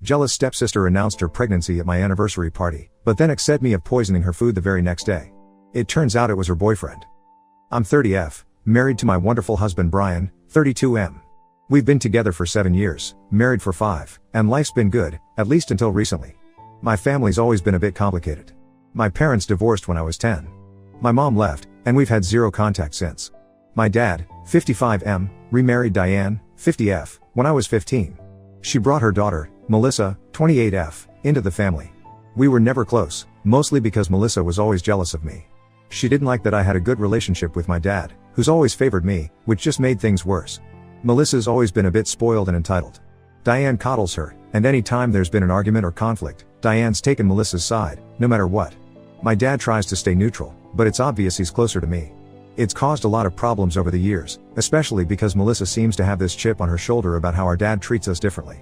Jealous stepsister announced her pregnancy at my anniversary party, but then accused me of poisoning her food the very next day. It turns out it was her boyfriend. I'm 30F, married to my wonderful husband Brian, 32M. We've been together for 7 years, married for 5, and life's been good, at least until recently. My family's always been a bit complicated. My parents divorced when I was 10. My mom left, and we've had zero contact since. My dad, 55M, remarried Diane, 50F, when I was 15. She brought her daughter, Melissa, 28F, into the family. We were never close, mostly because Melissa was always jealous of me. She didn't like that I had a good relationship with my dad, who's always favored me, which just made things worse. Melissa's always been a bit spoiled and entitled. Diane coddles her, and any time there's been an argument or conflict, Diane's taken Melissa's side, no matter what. My dad tries to stay neutral, but it's obvious he's closer to me. It's caused a lot of problems over the years, especially because Melissa seems to have this chip on her shoulder about how our dad treats us differently.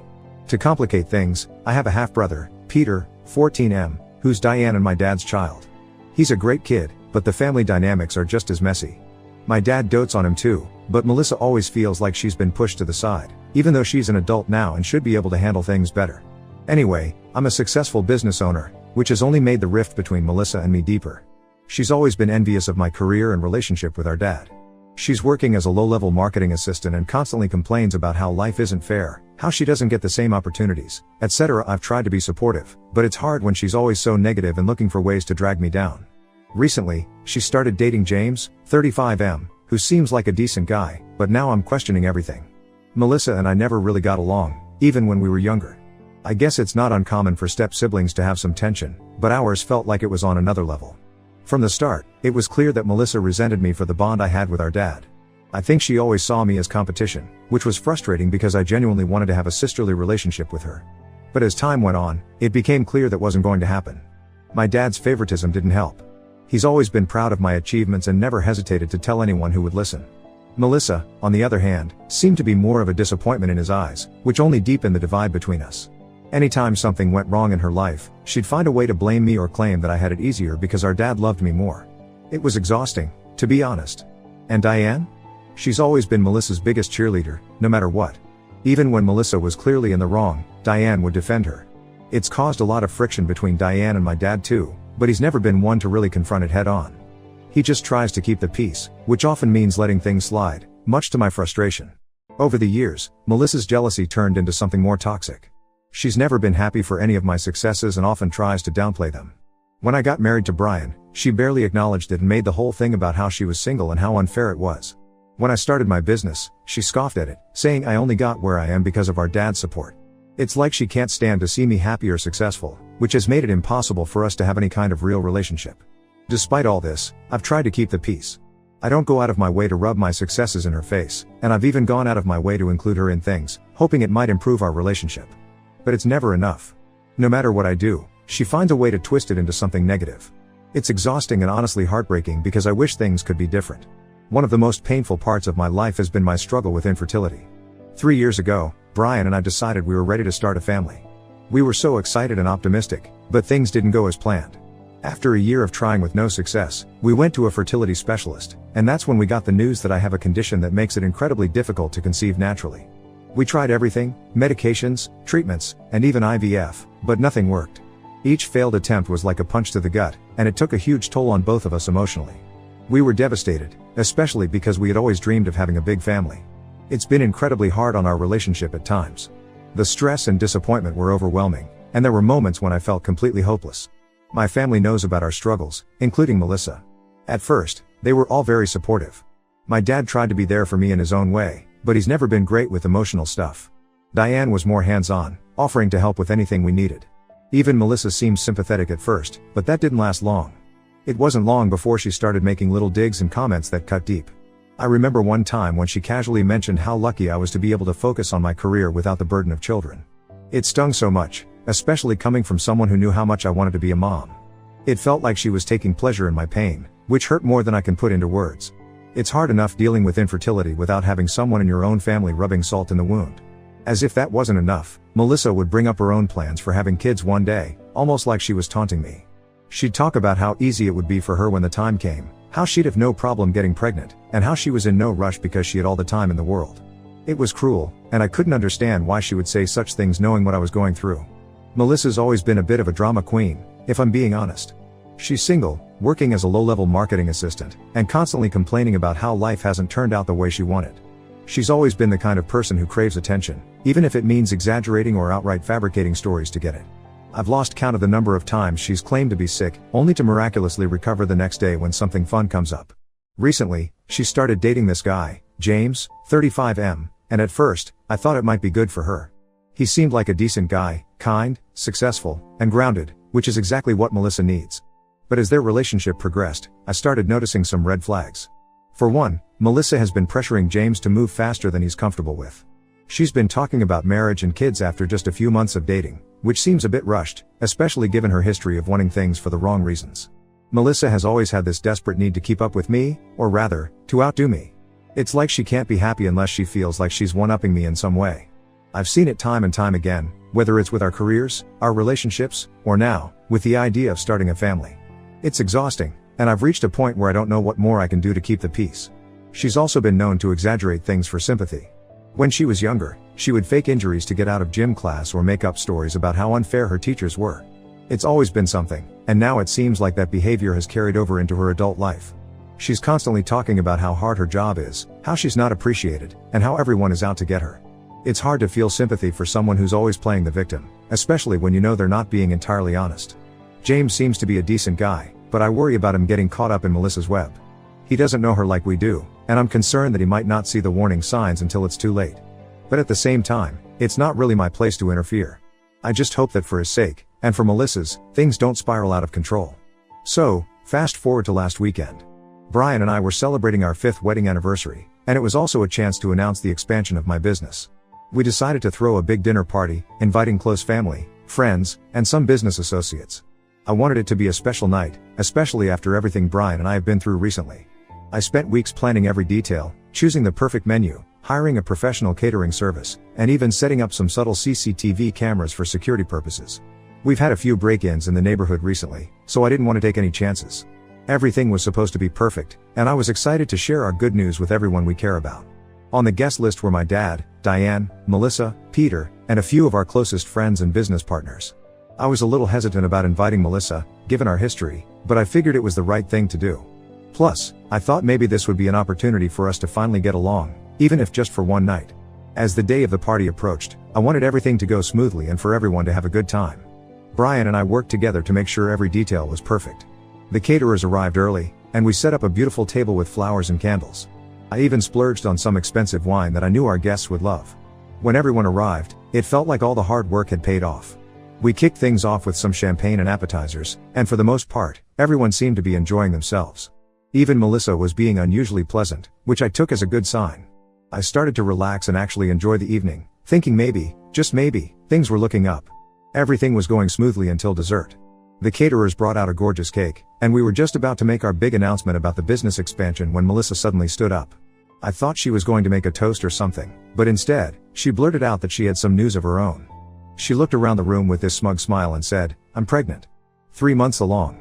To complicate things, I have a half-brother, Peter, 14M, who's Diane and my dad's child. He's a great kid, but the family dynamics are just as messy. My dad dotes on him too, but Melissa always feels like she's been pushed to the side, even though she's an adult now and should be able to handle things better. Anyway, I'm a successful business owner, which has only made the rift between Melissa and me deeper. She's always been envious of my career and relationship with our dad. She's working as a low-level marketing assistant and constantly complains about how life isn't fair, how she doesn't get the same opportunities, etc. I've tried to be supportive, but it's hard when she's always so negative and looking for ways to drag me down. Recently, she started dating James, 35M, who seems like a decent guy, but now I'm questioning everything. Melissa and I never really got along, even when we were younger. I guess it's not uncommon for step-siblings to have some tension, but ours felt like it was on another level. From the start, it was clear that Melissa resented me for the bond I had with our dad. I think she always saw me as competition, which was frustrating because I genuinely wanted to have a sisterly relationship with her. But as time went on, it became clear that wasn't going to happen. My dad's favoritism didn't help. He's always been proud of my achievements and never hesitated to tell anyone who would listen. Melissa, on the other hand, seemed to be more of a disappointment in his eyes, which only deepened the divide between us. Anytime something went wrong in her life, she'd find a way to blame me or claim that I had it easier because our dad loved me more. It was exhausting, to be honest. And Diane? She's always been Melissa's biggest cheerleader, no matter what. Even when Melissa was clearly in the wrong, Diane would defend her. It's caused a lot of friction between Diane and my dad too, but he's never been one to really confront it head on. He just tries to keep the peace, which often means letting things slide, much to my frustration. Over the years, Melissa's jealousy turned into something more toxic. She's never been happy for any of my successes and often tries to downplay them. When I got married to Brian, she barely acknowledged it and made the whole thing about how she was single and how unfair it was. When I started my business, she scoffed at it, saying I only got where I am because of our dad's support. It's like she can't stand to see me happy or successful, which has made it impossible for us to have any kind of real relationship. Despite all this, I've tried to keep the peace. I don't go out of my way to rub my successes in her face, and I've even gone out of my way to include her in things, hoping it might improve our relationship. But it's never enough. No matter what I do, she finds a way to twist it into something negative. It's exhausting and honestly heartbreaking because I wish things could be different. One of the most painful parts of my life has been my struggle with infertility. 3 years ago, Brian and I decided we were ready to start a family. We were so excited and optimistic, but things didn't go as planned. After a year of trying with no success, we went to a fertility specialist, and that's when we got the news that I have a condition that makes it incredibly difficult to conceive naturally. We tried everything, medications, treatments, and even IVF, but nothing worked. Each failed attempt was like a punch to the gut, and it took a huge toll on both of us emotionally. We were devastated, especially because we had always dreamed of having a big family. It's been incredibly hard on our relationship at times. The stress and disappointment were overwhelming, and there were moments when I felt completely hopeless. My family knows about our struggles, including Melissa. At first, they were all very supportive. My dad tried to be there for me in his own way, but he's never been great with emotional stuff. Diane was more hands-on, offering to help with anything we needed. Even Melissa seemed sympathetic at first, but that didn't last long. It wasn't long before she started making little digs and comments that cut deep. I remember one time when she casually mentioned how lucky I was to be able to focus on my career without the burden of children. It stung so much, especially coming from someone who knew how much I wanted to be a mom. It felt like she was taking pleasure in my pain, which hurt more than I can put into words. It's hard enough dealing with infertility without having someone in your own family rubbing salt in the wound. As if that wasn't enough, Melissa would bring up her own plans for having kids one day, almost like she was taunting me. She'd talk about how easy it would be for her when the time came, how she'd have no problem getting pregnant, and how she was in no rush because she had all the time in the world. It was cruel, and I couldn't understand why she would say such things knowing what I was going through. Melissa's always been a bit of a drama queen, if I'm being honest. She's single, working as a low-level marketing assistant, and constantly complaining about how life hasn't turned out the way she wanted. She's always been the kind of person who craves attention, even if it means exaggerating or outright fabricating stories to get it. I've lost count of the number of times she's claimed to be sick, only to miraculously recover the next day when something fun comes up. Recently, she started dating this guy, James, 35M, and at first, I thought it might be good for her. He seemed like a decent guy, kind, successful, and grounded, which is exactly what Melissa needs. But as their relationship progressed, I started noticing some red flags. For one, Melissa has been pressuring James to move faster than he's comfortable with. She's been talking about marriage and kids after just a few months of dating, which seems a bit rushed, especially given her history of wanting things for the wrong reasons. Melissa has always had this desperate need to keep up with me, or rather, to outdo me. It's like she can't be happy unless she feels like she's one-upping me in some way. I've seen it time and time again, whether it's with our careers, our relationships, or now, with the idea of starting a family. It's exhausting, and I've reached a point where I don't know what more I can do to keep the peace. She's also been known to exaggerate things for sympathy. When she was younger, she would fake injuries to get out of gym class or make up stories about how unfair her teachers were. It's always been something, and now it seems like that behavior has carried over into her adult life. She's constantly talking about how hard her job is, how she's not appreciated, and how everyone is out to get her. It's hard to feel sympathy for someone who's always playing the victim, especially when you know they're not being entirely honest. James seems to be a decent guy, but I worry about him getting caught up in Melissa's web. He doesn't know her like we do, and I'm concerned that he might not see the warning signs until it's too late. But at the same time, it's not really my place to interfere. I just hope that for his sake, and for Melissa's, things don't spiral out of control. So, fast forward to last weekend. Brian and I were celebrating our 5th wedding anniversary, and it was also a chance to announce the expansion of my business. We decided to throw a big dinner party, inviting close family, friends, and some business associates. I wanted it to be a special night, especially after everything Brian and I have been through recently. I spent weeks planning every detail, choosing the perfect menu, hiring a professional catering service, and even setting up some subtle CCTV cameras for security purposes. We've had a few break-ins in the neighborhood recently, so I didn't want to take any chances. Everything was supposed to be perfect, and I was excited to share our good news with everyone we care about. On the guest list were my dad, Diane, Melissa, Peter, and a few of our closest friends and business partners. I was a little hesitant about inviting Melissa, given our history, but I figured it was the right thing to do. Plus, I thought maybe this would be an opportunity for us to finally get along, even if just for one night. As the day of the party approached, I wanted everything to go smoothly and for everyone to have a good time. Brian and I worked together to make sure every detail was perfect. The caterers arrived early, and we set up a beautiful table with flowers and candles. I even splurged on some expensive wine that I knew our guests would love. When everyone arrived, it felt like all the hard work had paid off. We kicked things off with some champagne and appetizers, and for the most part, everyone seemed to be enjoying themselves. Even Melissa was being unusually pleasant, which I took as a good sign. I started to relax and actually enjoy the evening, thinking maybe, just maybe, things were looking up. Everything was going smoothly until dessert. The caterers brought out a gorgeous cake, and we were just about to make our big announcement about the business expansion when Melissa suddenly stood up. I thought she was going to make a toast or something, but instead, she blurted out that she had some news of her own. She looked around the room with this smug smile and said, "I'm pregnant. 3 months along."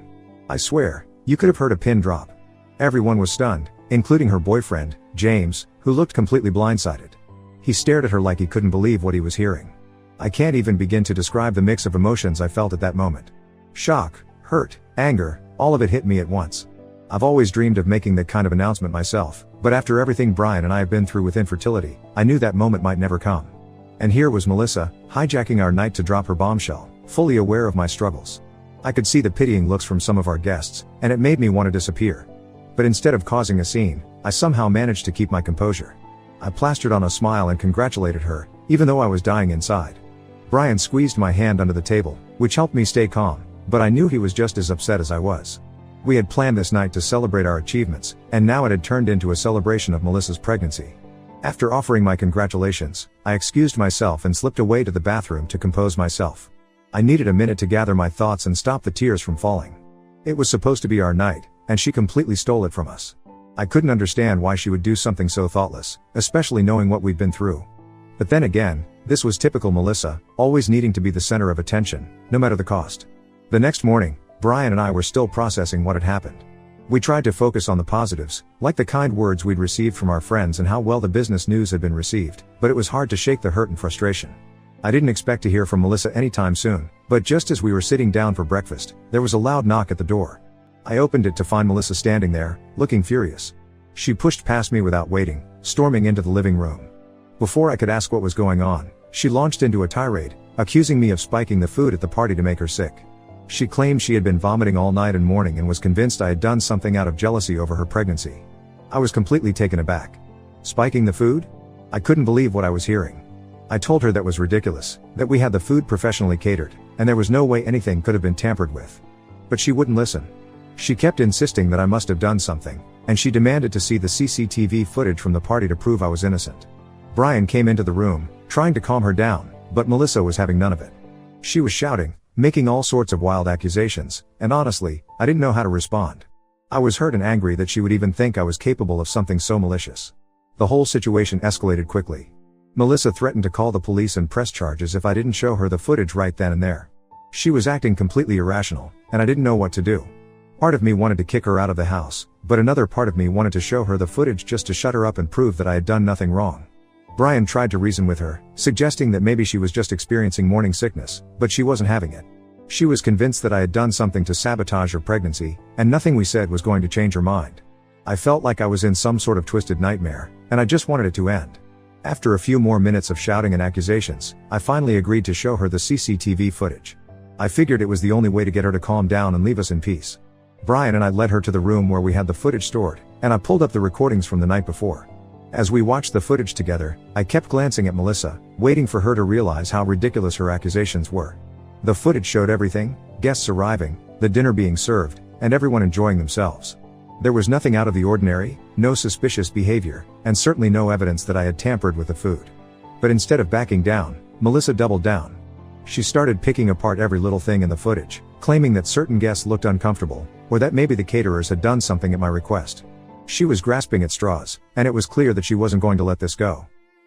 I swear, you could have heard a pin drop. Everyone was stunned, including her boyfriend, James, who looked completely blindsided. He stared at her like he couldn't believe what he was hearing. I can't even begin to describe the mix of emotions I felt at that moment. Shock, hurt, anger, all of it hit me at once. I've always dreamed of making that kind of announcement myself, but after everything Brian and I have been through with infertility, I knew that moment might never come. And here was Melissa, hijacking our night to drop her bombshell, fully aware of my struggles. I could see the pitying looks from some of our guests, and it made me want to disappear. But instead of causing a scene, I somehow managed to keep my composure. I plastered on a smile and congratulated her, even though I was dying inside. Brian squeezed my hand under the table, which helped me stay calm, but I knew he was just as upset as I was. We had planned this night to celebrate our achievements, and now it had turned into a celebration of Melissa's pregnancy. After offering my congratulations, I excused myself and slipped away to the bathroom to compose myself. I needed a minute to gather my thoughts and stop the tears from falling. It was supposed to be our night, and she completely stole it from us. I couldn't understand why she would do something so thoughtless, especially knowing what we'd been through. But then again, this was typical Melissa, always needing to be the center of attention, no matter the cost. The next morning, Brian and I were still processing what had happened. We tried to focus on the positives, like the kind words we'd received from our friends and how well the business news had been received, but it was hard to shake the hurt and frustration. I didn't expect to hear from Melissa anytime soon, but just as we were sitting down for breakfast, there was a loud knock at the door. I opened it to find Melissa standing there, looking furious. She pushed past me without waiting, storming into the living room. Before I could ask what was going on, she launched into a tirade, accusing me of spiking the food at the party to make her sick. She claimed she had been vomiting all night and morning and was convinced I had done something out of jealousy over her pregnancy. I was completely taken aback. Spiking the food? I couldn't believe what I was hearing. I told her that was ridiculous, that we had the food professionally catered, and there was no way anything could have been tampered with. But she wouldn't listen. She kept insisting that I must have done something, and she demanded to see the CCTV footage from the party to prove I was innocent. Brian came into the room, trying to calm her down, but Melissa was having none of it. She was shouting, making all sorts of wild accusations, and honestly, I didn't know how to respond. I was hurt and angry that she would even think I was capable of something so malicious. The whole situation escalated quickly. Melissa threatened to call the police and press charges if I didn't show her the footage right then and there. She was acting completely irrational, and I didn't know what to do. Part of me wanted to kick her out of the house, but another part of me wanted to show her the footage just to shut her up and prove that I had done nothing wrong. Brian tried to reason with her, suggesting that maybe she was just experiencing morning sickness, but she wasn't having it. She was convinced that I had done something to sabotage her pregnancy, and nothing we said was going to change her mind. I felt like I was in some sort of twisted nightmare, and I just wanted it to end. After a few more minutes of shouting and accusations, I finally agreed to show her the CCTV footage. I figured it was the only way to get her to calm down and leave us in peace. Brian and I led her to the room where we had the footage stored, and I pulled up the recordings from the night before. As we watched the footage together, I kept glancing at Melissa, waiting for her to realize how ridiculous her accusations were. The footage showed everything: guests arriving, the dinner being served, and everyone enjoying themselves. There was nothing out of the ordinary, no suspicious behavior, and certainly no evidence that I had tampered with the food. But instead of backing down, Melissa doubled down. She started picking apart every little thing in the footage, claiming that certain guests looked uncomfortable, or that maybe the caterers had done something at my request. She was grasping at straws, and it was clear that she wasn't going to let this go.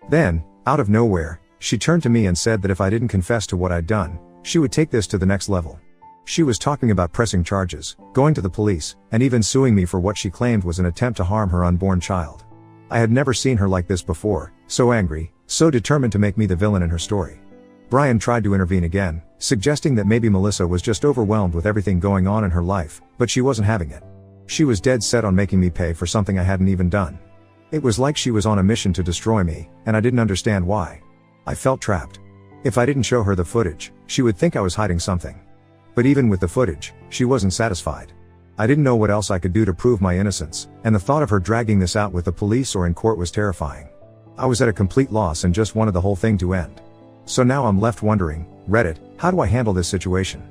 Then, out of nowhere, she turned to me and said that if I didn't confess to what I'd done, she would take this to the next level. She was talking about pressing charges, going to the police, and even suing me for what she claimed was an attempt to harm her unborn child. I had never seen her like this before, so angry, so determined to make me the villain in her story. Brian tried to intervene again, suggesting that maybe Melissa was just overwhelmed with everything going on in her life, but she wasn't having it. She was dead set on making me pay for something I hadn't even done. It was like she was on a mission to destroy me, and I didn't understand why. I felt trapped. If I didn't show her the footage, she would think I was hiding something. But even with the footage, she wasn't satisfied. I didn't know what else I could do to prove my innocence, and the thought of her dragging this out with the police or in court was terrifying. I was at a complete loss and just wanted the whole thing to end. So now I'm left wondering, Reddit, how do I handle this situation?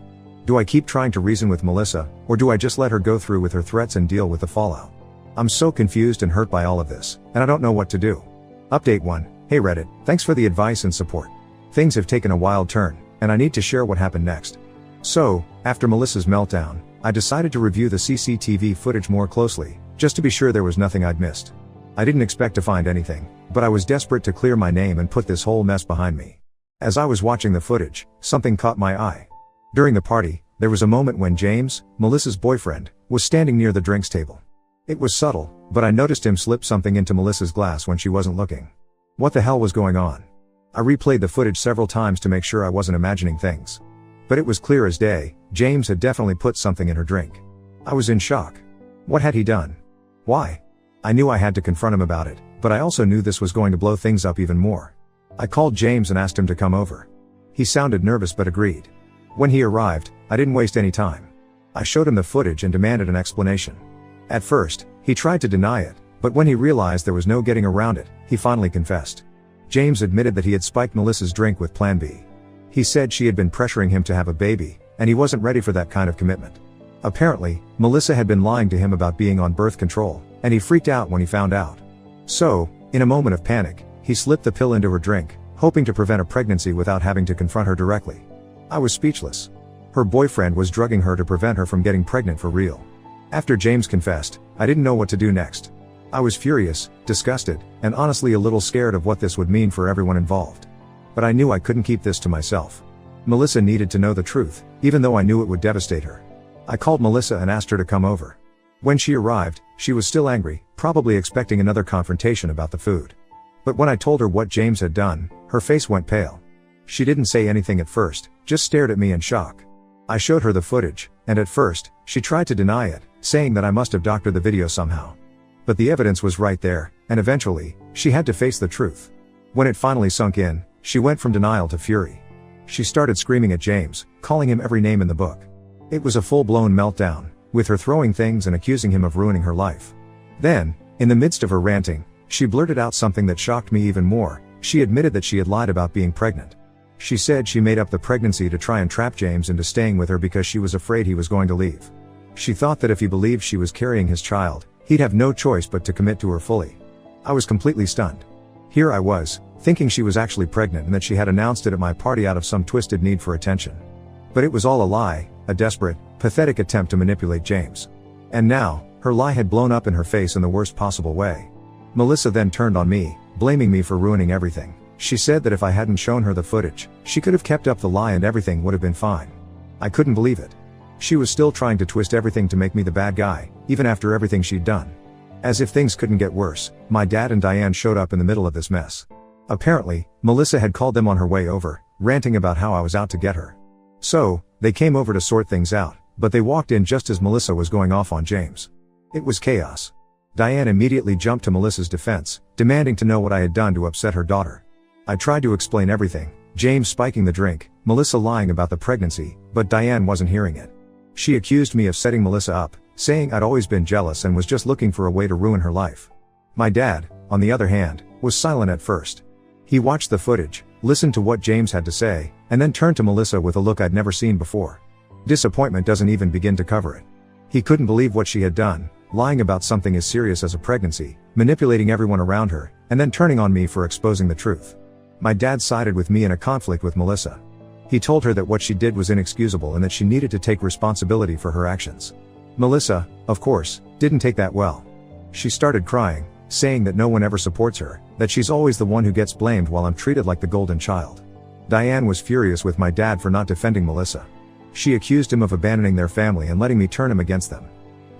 Do I keep trying to reason with Melissa, or do I just let her go through with her threats and deal with the fallout? I'm so confused and hurt by all of this, and I don't know what to do. Update 1. Hey Reddit, thanks for the advice and support. Things have taken a wild turn, and I need to share what happened next. So, after Melissa's meltdown, I decided to review the CCTV footage more closely, just to be sure there was nothing I'd missed. I didn't expect to find anything, but I was desperate to clear my name and put this whole mess behind me. As I was watching the footage, something caught my eye. During the party, there was a moment when James, Melissa's boyfriend, was standing near the drinks table. It was subtle, but I noticed him slip something into Melissa's glass when she wasn't looking. What the hell was going on? I replayed the footage several times to make sure I wasn't imagining things. But it was clear as day, James had definitely put something in her drink. I was in shock. What had he done? Why? I knew I had to confront him about it, but I also knew this was going to blow things up even more. I called James and asked him to come over. He sounded nervous but agreed. When he arrived, I didn't waste any time. I showed him the footage and demanded an explanation. At first, he tried to deny it, but when he realized there was no getting around it, he finally confessed. James admitted that he had spiked Melissa's drink with Plan B. He said she had been pressuring him to have a baby, and he wasn't ready for that kind of commitment. Apparently, Melissa had been lying to him about being on birth control, and he freaked out when he found out. So, in a moment of panic, he slipped the pill into her drink, hoping to prevent a pregnancy without having to confront her directly. I was speechless. Her boyfriend was drugging her to prevent her from getting pregnant for real. After James confessed, I didn't know what to do next. I was furious, disgusted, and honestly a little scared of what this would mean for everyone involved. But I knew I couldn't keep this to myself. Melissa needed to know the truth, even though I knew it would devastate her. I called Melissa and asked her to come over. When she arrived, she was still angry, probably expecting another confrontation about the food. But when I told her what James had done, her face went pale. She didn't say anything at first, just stared at me in shock. I showed her the footage, and at first, she tried to deny it, saying that I must have doctored the video somehow. But the evidence was right there, and eventually, she had to face the truth. When it finally sunk in, she went from denial to fury. She started screaming at James, calling him every name in the book. It was a full-blown meltdown, with her throwing things and accusing him of ruining her life. Then, in the midst of her ranting, she blurted out something that shocked me even more. She admitted that she had lied about being pregnant. She said she made up the pregnancy to try and trap James into staying with her because she was afraid he was going to leave. She thought that if he believed she was carrying his child, he'd have no choice but to commit to her fully. I was completely stunned. Here I was, thinking she was actually pregnant and that she had announced it at my party out of some twisted need for attention. But it was all a lie, a desperate, pathetic attempt to manipulate James. And now, her lie had blown up in her face in the worst possible way. Melissa then turned on me, blaming me for ruining everything. She said that if I hadn't shown her the footage, she could have kept up the lie and everything would have been fine. I couldn't believe it. She was still trying to twist everything to make me the bad guy, even after everything she'd done. As if things couldn't get worse, my dad and Diane showed up in the middle of this mess. Apparently, Melissa had called them on her way over, ranting about how I was out to get her. So, they came over to sort things out, but they walked in just as Melissa was going off on James. It was chaos. Diane immediately jumped to Melissa's defense, demanding to know what I had done to upset her daughter. I tried to explain everything, James spiking the drink, Melissa lying about the pregnancy, but Diane wasn't hearing it. She accused me of setting Melissa up, saying I'd always been jealous and was just looking for a way to ruin her life. My dad, on the other hand, was silent at first. He watched the footage, listened to what James had to say, and then turned to Melissa with a look I'd never seen before. Disappointment doesn't even begin to cover it. He couldn't believe what she had done, lying about something as serious as a pregnancy, manipulating everyone around her, and then turning on me for exposing the truth. My dad sided with me in a conflict with Melissa. He told her that what she did was inexcusable and that she needed to take responsibility for her actions. Melissa, of course, didn't take that well. She started crying, saying that no one ever supports her, that she's always the one who gets blamed while I'm treated like the golden child. Diane was furious with my dad for not defending Melissa. She accused him of abandoning their family and letting me turn him against them.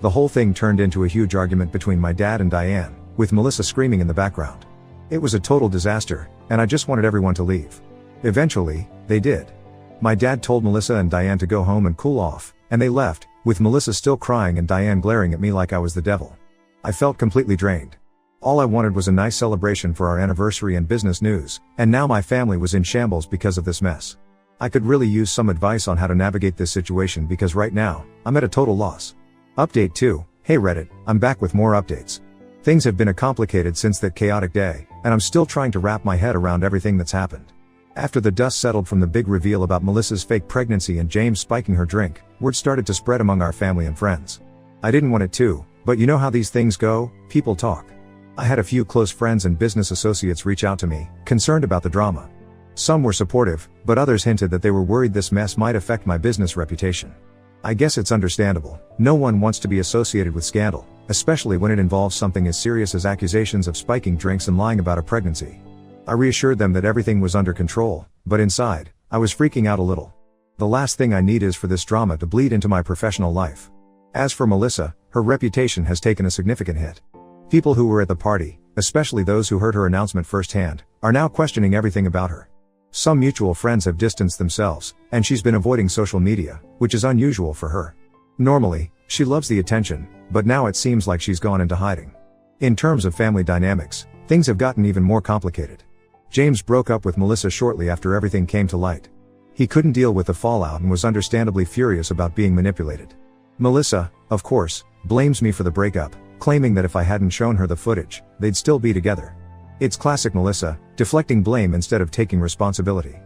The whole thing turned into a huge argument between my dad and Diane, with Melissa screaming in the background. It was a total disaster, and I just wanted everyone to leave. Eventually, they did. My dad told Melissa and Diane to go home and cool off, and they left, with Melissa still crying and Diane glaring at me like I was the devil. I felt completely drained. All I wanted was a nice celebration for our anniversary and business news, and now my family was in shambles because of this mess. I could really use some advice on how to navigate this situation because right now, I'm at a total loss. Update 2, hey Reddit, I'm back with more updates. Things have been complicated since that chaotic day, and I'm still trying to wrap my head around everything that's happened. After the dust settled from the big reveal about Melissa's fake pregnancy and James spiking her drink, word started to spread among our family and friends. I didn't want it to, but you know how these things go, people talk. I had a few close friends and business associates reach out to me, concerned about the drama. Some were supportive, but others hinted that they were worried this mess might affect my business reputation. I guess it's understandable. No one wants to be associated with scandal, especially when it involves something as serious as accusations of spiking drinks and lying about a pregnancy. I reassured them that everything was under control, but inside, I was freaking out a little. The last thing I need is for this drama to bleed into my professional life. As for Melissa, her reputation has taken a significant hit. People who were at the party, especially those who heard her announcement firsthand, are now questioning everything about her. Some mutual friends have distanced themselves, and she's been avoiding social media, which is unusual for her. Normally, she loves the attention, but now it seems like she's gone into hiding. In terms of family dynamics, things have gotten even more complicated. James broke up with Melissa shortly after everything came to light. He couldn't deal with the fallout and was understandably furious about being manipulated. Melissa, of course, blames me for the breakup, claiming that if I hadn't shown her the footage, they'd still be together. It's classic Melissa, deflecting blame instead of taking responsibility.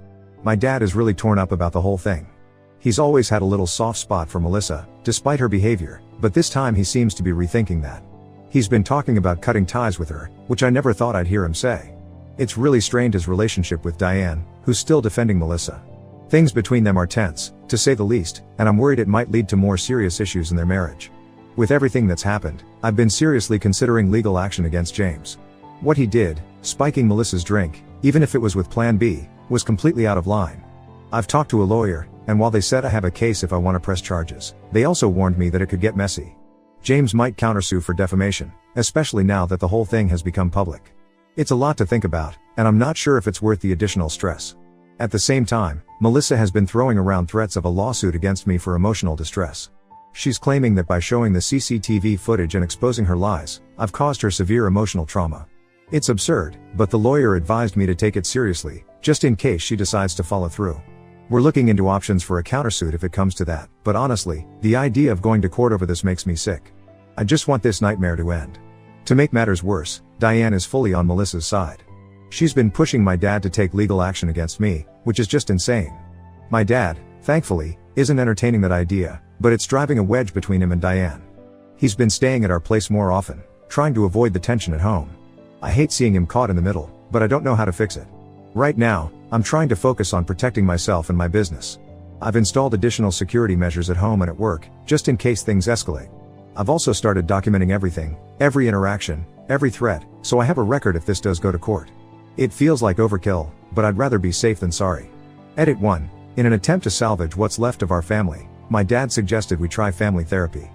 My dad is really torn up about the whole thing. He's always had a little soft spot for Melissa, despite her behavior, but this time he seems to be rethinking that. He's been talking about cutting ties with her, which I never thought I'd hear him say. It's really strained his relationship with Diane, who's still defending Melissa. Things between them are tense, to say the least, and I'm worried it might lead to more serious issues in their marriage. With everything that's happened, I've been seriously considering legal action against James. What he did, spiking Melissa's drink, even if it was with Plan B, was completely out of line. I've talked to a lawyer, and while they said I have a case if I want to press charges, they also warned me that it could get messy. James might countersue for defamation, especially now that the whole thing has become public. It's a lot to think about, and I'm not sure if it's worth the additional stress. At the same time, Melissa has been throwing around threats of a lawsuit against me for emotional distress. She's claiming that by showing the CCTV footage and exposing her lies, I've caused her severe emotional trauma. It's absurd, but the lawyer advised me to take it seriously, just in case she decides to follow through. We're looking into options for a countersuit if it comes to that, but honestly, the idea of going to court over this makes me sick. I just want this nightmare to end. To make matters worse, Diane is fully on Melissa's side. She's been pushing my dad to take legal action against me, which is just insane. My dad, thankfully, isn't entertaining that idea, but it's driving a wedge between him and Diane. He's been staying at our place more often, trying to avoid the tension at home. I hate seeing him caught in the middle, but I don't know how to fix it. Right now, I'm trying to focus on protecting myself and my business. I've installed additional security measures at home and at work, just in case things escalate. I've also started documenting everything, every interaction, every threat, so I have a record if this does go to court. It feels like overkill, but I'd rather be safe than sorry. Edit 1. In an attempt to salvage what's left of our family, my dad suggested we try family therapy.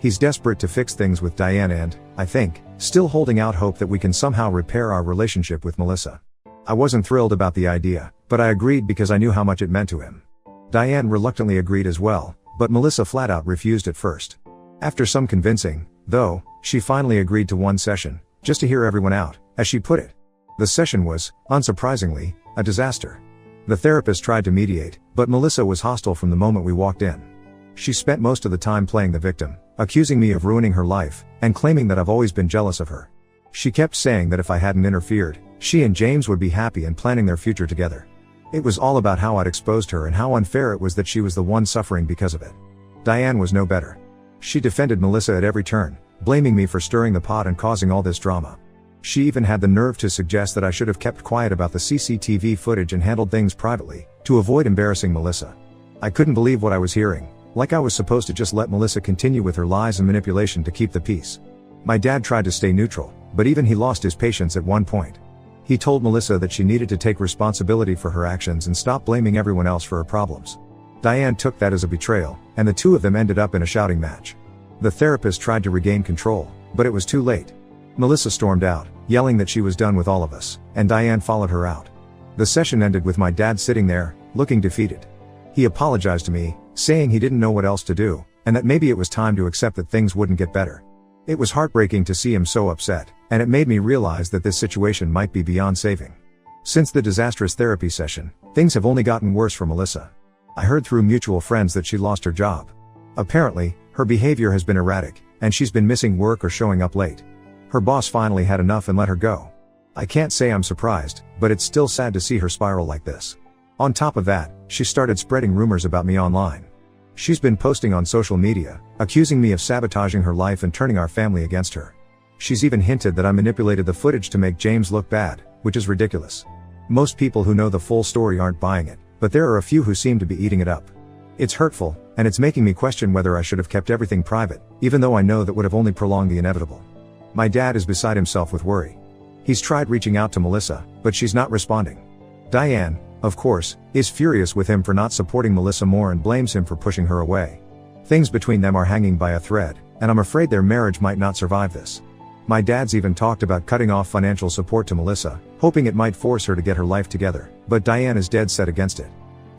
He's desperate to fix things with Diane and, I think, still holding out hope that we can somehow repair our relationship with Melissa. I wasn't thrilled about the idea, but I agreed because I knew how much it meant to him. Diane reluctantly agreed as well, but Melissa flat out refused at first. After some convincing, though, she finally agreed to one session, just to hear everyone out, as she put it. The session was, unsurprisingly, a disaster. The therapist tried to mediate, but Melissa was hostile from the moment we walked in. She spent most of the time playing the victim, accusing me of ruining her life, and claiming that I've always been jealous of her. She kept saying that if I hadn't interfered, she and James would be happy and planning their future together. It was all about how I'd exposed her and how unfair it was that she was the one suffering because of it. Diane was no better. She defended Melissa at every turn, blaming me for stirring the pot and causing all this drama. She even had the nerve to suggest that I should have kept quiet about the CCTV footage and handled things privately, to avoid embarrassing Melissa. I couldn't believe what I was hearing, like I was supposed to just let Melissa continue with her lies and manipulation to keep the peace. My dad tried to stay neutral, but even he lost his patience at one point. He told Melissa that she needed to take responsibility for her actions and stop blaming everyone else for her problems. Diane took that as a betrayal, and the two of them ended up in a shouting match. The therapist tried to regain control, but it was too late. Melissa stormed out, yelling that she was done with all of us, and Diane followed her out. The session ended with my dad sitting there, looking defeated. He apologized to me, saying he didn't know what else to do, and that maybe it was time to accept that things wouldn't get better. It was heartbreaking to see him so upset, and it made me realize that this situation might be beyond saving. Since the disastrous therapy session, things have only gotten worse for Melissa. I heard through mutual friends that she lost her job. Apparently, her behavior has been erratic, and she's been missing work or showing up late. Her boss finally had enough and let her go. I can't say I'm surprised, but it's still sad to see her spiral like this. On top of that, she started spreading rumors about me online. She's been posting on social media, accusing me of sabotaging her life and turning our family against her. She's even hinted that I manipulated the footage to make James look bad, which is ridiculous. Most people who know the full story aren't buying it, but there are a few who seem to be eating it up. It's hurtful, and it's making me question whether I should have kept everything private, even though I know that would have only prolonged the inevitable. My dad is beside himself with worry. He's tried reaching out to Melissa, but she's not responding. Diane, of course, is furious with him for not supporting Melissa more and blames him for pushing her away. Things between them are hanging by a thread, and I'm afraid their marriage might not survive this. My dad's even talked about cutting off financial support to Melissa, hoping it might force her to get her life together, but Diane is dead set against it.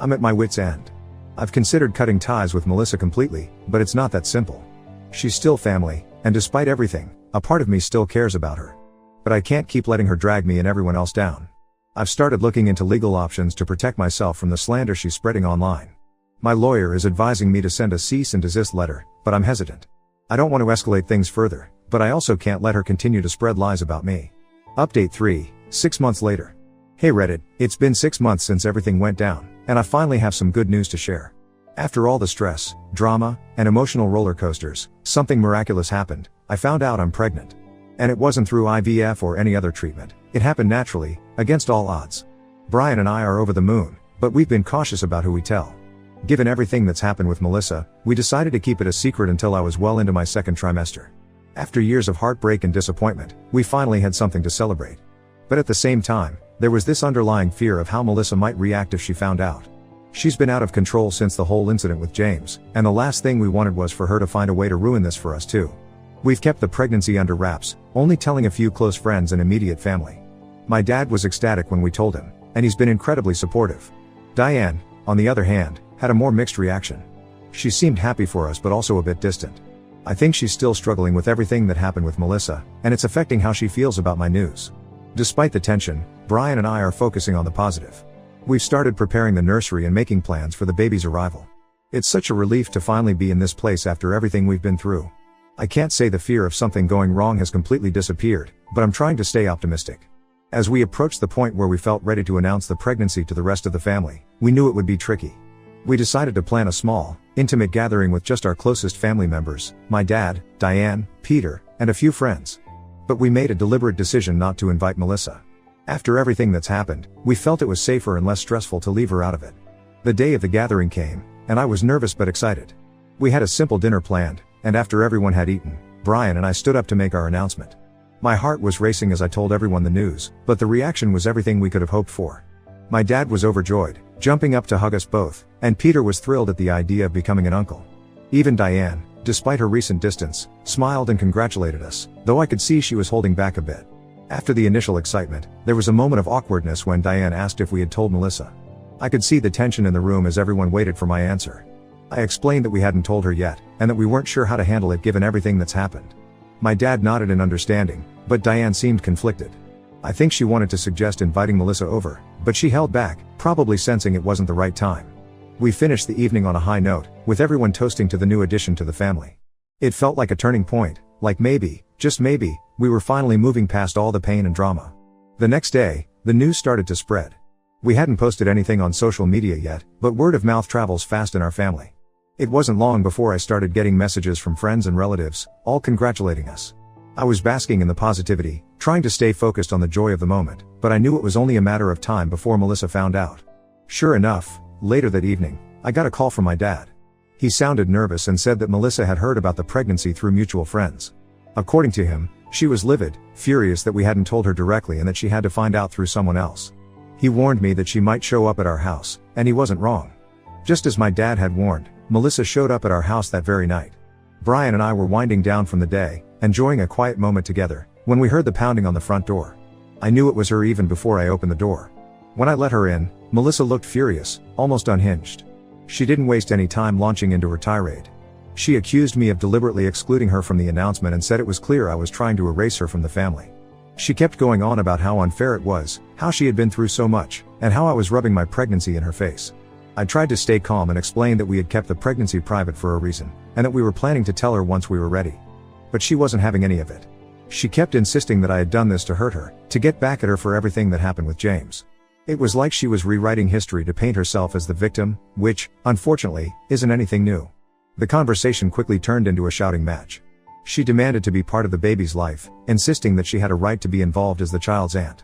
I'm at my wit's end. I've considered cutting ties with Melissa completely, but it's not that simple. She's still family, and despite everything, a part of me still cares about her. But I can't keep letting her drag me and everyone else down. I've started looking into legal options to protect myself from the slander she's spreading online. My lawyer is advising me to send a cease and desist letter, but I'm hesitant. I don't want to escalate things further, but I also can't let her continue to spread lies about me. Update 3, 6 months later. Hey Reddit, it's been 6 months since everything went down, and I finally have some good news to share. After all the stress, drama, and emotional roller coasters, something miraculous happened. I found out I'm pregnant. And it wasn't through IVF or any other treatment. It happened naturally, against all odds. Brian and I are over the moon, but we've been cautious about who we tell. Given everything that's happened with Melissa, we decided to keep it a secret until I was well into my second trimester. After years of heartbreak and disappointment, we finally had something to celebrate. But at the same time, there was this underlying fear of how Melissa might react if she found out. She's been out of control since the whole incident with James, and the last thing we wanted was for her to find a way to ruin this for us too. We've kept the pregnancy under wraps, only telling a few close friends and immediate family. My dad was ecstatic when we told him, and he's been incredibly supportive. Diane, on the other hand, had a more mixed reaction. She seemed happy for us but also a bit distant. I think she's still struggling with everything that happened with Melissa, and it's affecting how she feels about my news. Despite the tension, Brian and I are focusing on the positive. We've started preparing the nursery and making plans for the baby's arrival. It's such a relief to finally be in this place after everything we've been through. I can't say the fear of something going wrong has completely disappeared, but I'm trying to stay optimistic. As we approached the point where we felt ready to announce the pregnancy to the rest of the family, we knew it would be tricky. We decided to plan a small, intimate gathering with just our closest family members, my dad, Diane, Peter, and a few friends. But we made a deliberate decision not to invite Melissa. After everything that's happened, we felt it was safer and less stressful to leave her out of it. The day of the gathering came, and I was nervous but excited. We had a simple dinner planned, and after everyone had eaten, Brian and I stood up to make our announcement. My heart was racing as I told everyone the news, but the reaction was everything we could have hoped for. My dad was overjoyed, jumping up to hug us both, and Peter was thrilled at the idea of becoming an uncle. Even Diane, despite her recent distance, smiled and congratulated us, though I could see she was holding back a bit. After the initial excitement, there was a moment of awkwardness when Diane asked if we had told Melissa. I could see the tension in the room as everyone waited for my answer. I explained that we hadn't told her yet, and that we weren't sure how to handle it given everything that's happened. My dad nodded in understanding, but Diane seemed conflicted. I think she wanted to suggest inviting Melissa over, but she held back, probably sensing it wasn't the right time. We finished the evening on a high note, with everyone toasting to the new addition to the family. It felt like a turning point, like maybe, just maybe, we were finally moving past all the pain and drama. The next day, the news started to spread. We hadn't posted anything on social media yet, but word of mouth travels fast in our family. It wasn't long before I started getting messages from friends and relatives, all congratulating us. I was basking in the positivity, trying to stay focused on the joy of the moment, but I knew it was only a matter of time before Melissa found out. Sure enough, later that evening, I got a call from my dad. He sounded nervous and said that Melissa had heard about the pregnancy through mutual friends. According to him, she was livid, furious that we hadn't told her directly and that she had to find out through someone else. He warned me that she might show up at our house, and he wasn't wrong. Just as my dad had warned, Melissa showed up at our house that very night. Brian and I were winding down from the day, enjoying a quiet moment together, when we heard the pounding on the front door. I knew it was her even before I opened the door. When I let her in, Melissa looked furious, almost unhinged. She didn't waste any time launching into her tirade. She accused me of deliberately excluding her from the announcement and said it was clear I was trying to erase her from the family. She kept going on about how unfair it was, how she had been through so much, and how I was rubbing my pregnancy in her face. I tried to stay calm and explain that we had kept the pregnancy private for a reason, and that we were planning to tell her once we were ready. But she wasn't having any of it. She kept insisting that I had done this to hurt her, to get back at her for everything that happened with James. It was like she was rewriting history to paint herself as the victim, which, unfortunately, isn't anything new. The conversation quickly turned into a shouting match. She demanded to be part of the baby's life, insisting that she had a right to be involved as the child's aunt.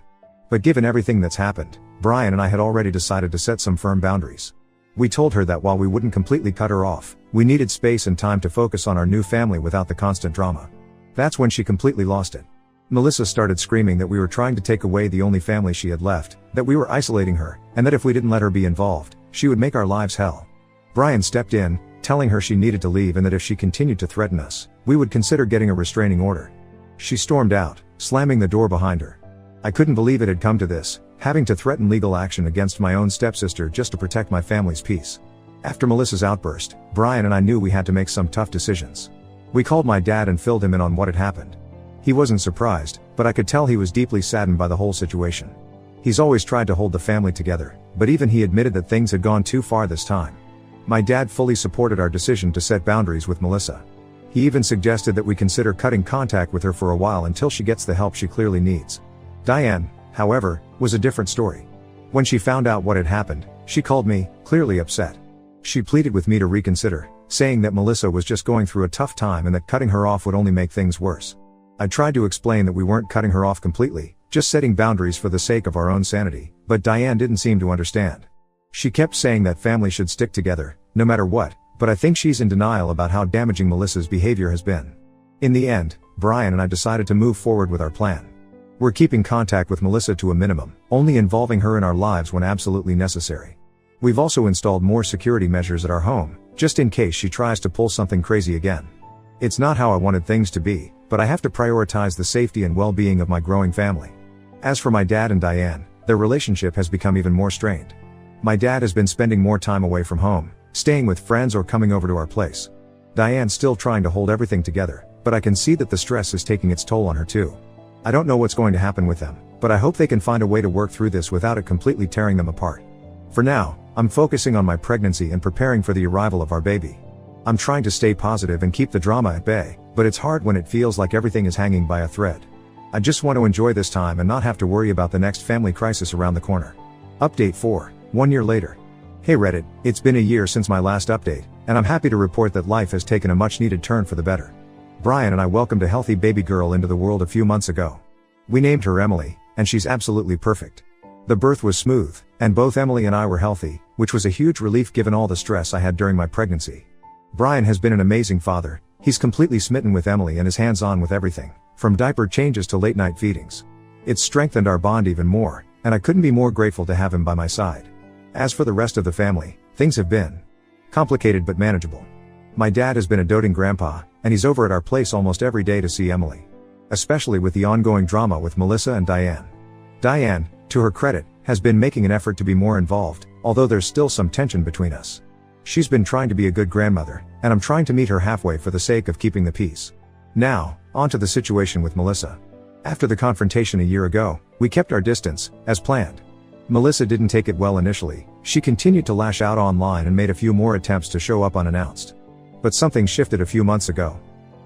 But given everything that's happened, Brian and I had already decided to set some firm boundaries. We told her that while we wouldn't completely cut her off, we needed space and time to focus on our new family without the constant drama. That's when she completely lost it. Melissa started screaming that we were trying to take away the only family she had left, that we were isolating her, and that if we didn't let her be involved, she would make our lives hell. Brian stepped in, telling her she needed to leave and that if she continued to threaten us, we would consider getting a restraining order. She stormed out, slamming the door behind her. I couldn't believe it had come to this, having to threaten legal action against my own stepsister just to protect my family's peace. After Melissa's outburst, Brian and I knew we had to make some tough decisions. We called my dad and filled him in on what had happened. He wasn't surprised, but I could tell he was deeply saddened by the whole situation. He's always tried to hold the family together, but even he admitted that things had gone too far this time. My dad fully supported our decision to set boundaries with Melissa. He even suggested that we consider cutting contact with her for a while until she gets the help she clearly needs. Diane, however, was a different story. When she found out what had happened, she called me, clearly upset. She pleaded with me to reconsider, saying that Melissa was just going through a tough time and that cutting her off would only make things worse. I tried to explain that we weren't cutting her off completely, just setting boundaries for the sake of our own sanity, but Diane didn't seem to understand. She kept saying that family should stick together, no matter what, but I think she's in denial about how damaging Melissa's behavior has been. In the end, Brian and I decided to move forward with our plan. We're keeping contact with Melissa to a minimum, only involving her in our lives when absolutely necessary. We've also installed more security measures at our home, just in case she tries to pull something crazy again. It's not how I wanted things to be, but I have to prioritize the safety and well-being of my growing family. As for my dad and Diane, their relationship has become even more strained. My dad has been spending more time away from home, staying with friends or coming over to our place. Diane's still trying to hold everything together, but I can see that the stress is taking its toll on her too. I don't know what's going to happen with them, but I hope they can find a way to work through this without it completely tearing them apart. For now, I'm focusing on my pregnancy and preparing for the arrival of our baby. I'm trying to stay positive and keep the drama at bay, but it's hard when it feels like everything is hanging by a thread. I just want to enjoy this time and not have to worry about the next family crisis around the corner. Update 4, 1 year later. Hey Reddit, it's been a year since my last update, and I'm happy to report that life has taken a much needed turn for the better. Brian and I welcomed a healthy baby girl into the world a few months ago. We named her Emily, and she's absolutely perfect. The birth was smooth, and both Emily and I were healthy, which was a huge relief given all the stress I had during my pregnancy. Brian has been an amazing father. He's completely smitten with Emily and is hands-on with everything, from diaper changes to late-night feedings. It's strengthened our bond even more, and I couldn't be more grateful to have him by my side. As for the rest of the family, things have been complicated but manageable. My dad has been a doting grandpa, and he's over at our place almost every day to see Emily. Especially with the ongoing drama with Melissa and Diane. Diane, to her credit, has been making an effort to be more involved, although there's still some tension between us. She's been trying to be a good grandmother, and I'm trying to meet her halfway for the sake of keeping the peace. Now, on to the situation with Melissa. After the confrontation a year ago, we kept our distance, as planned. Melissa didn't take it well initially. She continued to lash out online and made a few more attempts to show up unannounced. But something shifted a few months ago.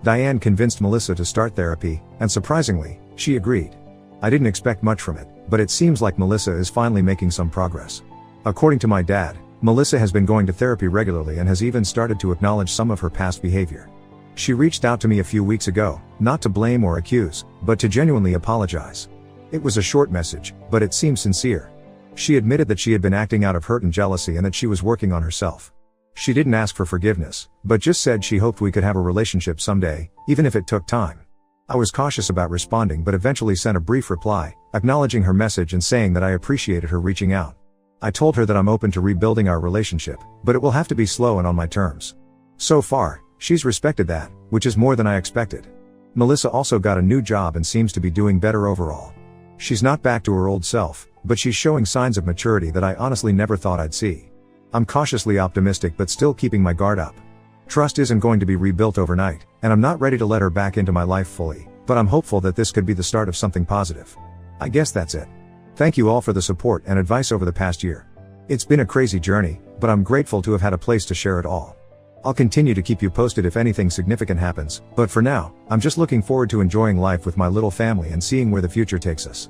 Diane convinced Melissa to start therapy, and surprisingly, she agreed. I didn't expect much from it, but it seems like Melissa is finally making some progress. According to my dad, Melissa has been going to therapy regularly and has even started to acknowledge some of her past behavior. She reached out to me a few weeks ago, not to blame or accuse, but to genuinely apologize. It was a short message, but it seemed sincere. She admitted that she had been acting out of hurt and jealousy and that she was working on herself. She didn't ask for forgiveness, but just said she hoped we could have a relationship someday, even if it took time. I was cautious about responding but eventually sent a brief reply, acknowledging her message and saying that I appreciated her reaching out. I told her that I'm open to rebuilding our relationship, but it will have to be slow and on my terms. So far, she's respected that, which is more than I expected. Melissa also got a new job and seems to be doing better overall. She's not back to her old self, but she's showing signs of maturity that I honestly never thought I'd see. I'm cautiously optimistic but still keeping my guard up. Trust isn't going to be rebuilt overnight, and I'm not ready to let her back into my life fully, but I'm hopeful that this could be the start of something positive. I guess that's it. Thank you all for the support and advice over the past year. It's been a crazy journey, but I'm grateful to have had a place to share it all. I'll continue to keep you posted if anything significant happens, but for now, I'm just looking forward to enjoying life with my little family and seeing where the future takes us.